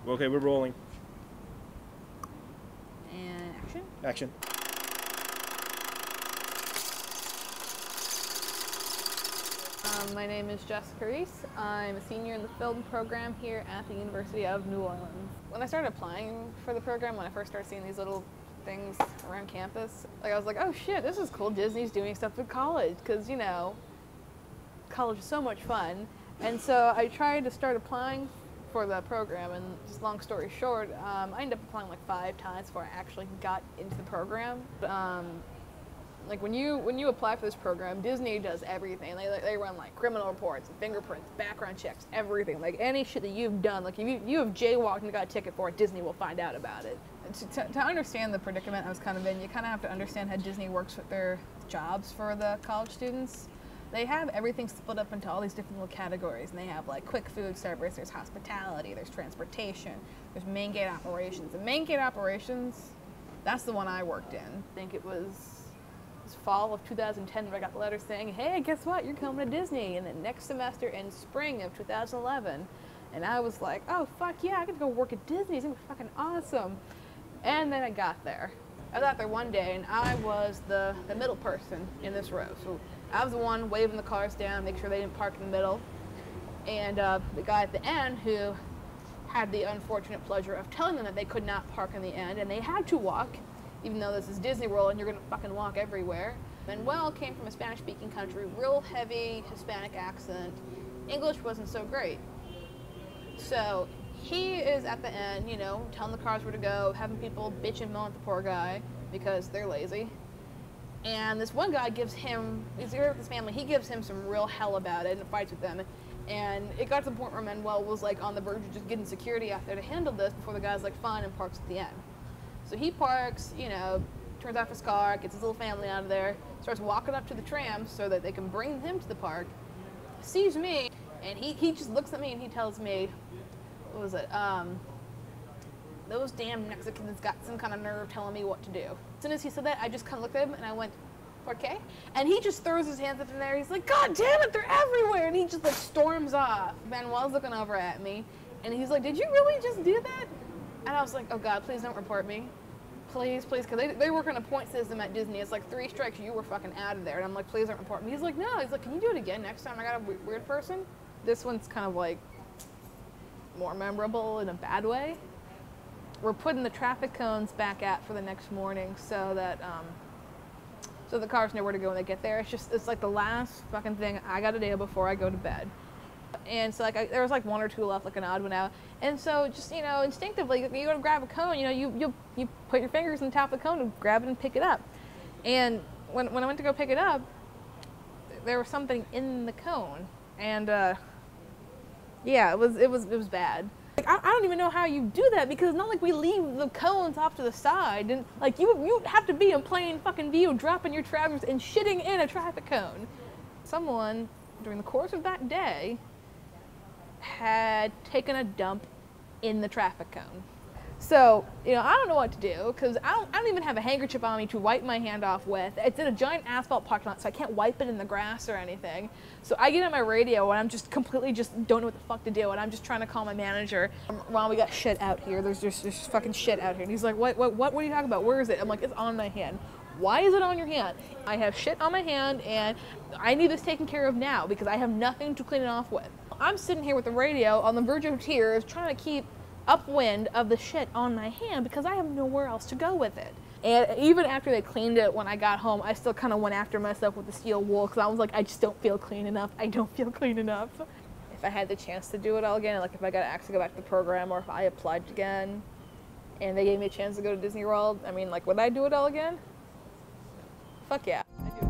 Okay, we're rolling. And action. Action. My name is Jessica Reese. I'm a senior in the film program here at the University of New Orleans. When I started applying for the program, when I first started seeing these little things around campus, I was like, oh shit, this is cool. Disney's doing stuff at college, because, you know, college is so much fun. And so I tried to start applying for the program, and just long story short, I ended up applying like 5 times before I actually got into the program. Like when you apply for this program, Disney does everything. They run like criminal reports, fingerprints, background checks, everything. Like any shit that you've done, like if you have jaywalked and got a ticket for it, Disney will find out about it. To understand the predicament I was kind of in, you kind of have to understand how Disney works with their jobs for the college students. They have everything split up into all these different little categories, and they have like quick food service, there's hospitality, there's transportation, there's main gate operations. The main gate operations, that's the one I worked in. I think it was fall of 2010 where I got the letter saying, hey, guess what, you're coming to Disney, and then next semester in spring of 2011. And I was like, oh fuck yeah, I get to go work at Disney, it's gonna be fucking awesome. And then I got there. I got there one day and I was the middle person in this row. So I was the one waving the cars down, make sure they didn't park in the middle. And the guy at the end who had the unfortunate pleasure of telling them that they could not park in the end and they had to walk, even though this is Disney World and you're gonna fucking walk everywhere. Manuel came from a Spanish-speaking country, real heavy Hispanic accent. English wasn't so great. So he is at the end, you know, telling the cars where to go, having people bitch and moan at the poor guy because they're lazy. And this one guy gives him, he's here with his family, he gives him some real hell about it and fights with them. And it got to the point where Manuel was like on the verge of just getting security out there to handle this before the guy's like fine and parks at the end. So he parks, you know, turns off his car, gets his little family out of there, starts walking up to the tram so that they can bring him to the park, sees me, and he just looks at me and he tells me, what was it, those damn Mexicans got some kind of nerve telling me what to do. As soon as he said that, I just kind of looked at him and I went, okay? And he just throws his hands up in there, he's like, God damn it, they're everywhere! And he just like storms off. Manuel's looking over at me, and he's like, did you really just do that? And I was like, oh God, please don't report me. Please, please, because they work on a point system at Disney. It's like 3 strikes, you were fucking out of there. And I'm like, please don't report me. He's like, no. He's like, can you do it again next time I got a weird person? This one's kind of like more memorable in a bad way. We're putting the traffic cones back out for the next morning so that so the cars know where to go when they get there. It's like the last fucking thing I got to do before I go to bed. And so like there was like 1 or 2 left, like an odd one out. And so just, you know, instinctively, you go to grab a cone, you know, you put your fingers on the top of the cone and grab it and pick it up. And when I went to go pick it up, there was something in the cone. And yeah, it was bad. Like, I don't even know how you do that, because it's not like we leave the cones off to the side. And like you have to be in plain fucking view, dropping your travelers and shitting in a traffic cone. Someone during the course of that day had taken a dump in the traffic cone. So, you know, I don't know what to do, because I don't even have a handkerchief on me to wipe my hand off with. It's in a giant asphalt parking lot, so I can't wipe it in the grass or anything. So I get on my radio and I'm just completely don't know what the fuck to do, and I'm just trying to call my manager. Ron, we got shit out here. There's fucking shit out here. And he's like, what are you talking about? Where is it? I'm like, it's on my hand. Why is it on your hand? I have shit on my hand and I need this taken care of now because I have nothing to clean it off with. I'm sitting here with the radio on the verge of tears trying to keep upwind of the shit on my hand because I have nowhere else to go with it. And even after they cleaned it when I got home, I still kind of went after myself with the steel wool because I was like, I just don't feel clean enough. I don't feel clean enough. If I had the chance to do it all again, like if I got asked to go back to the program or if I applied again and they gave me a chance to go to Disney World, I mean, like, would I do it all again? Fuck yeah. I do it again.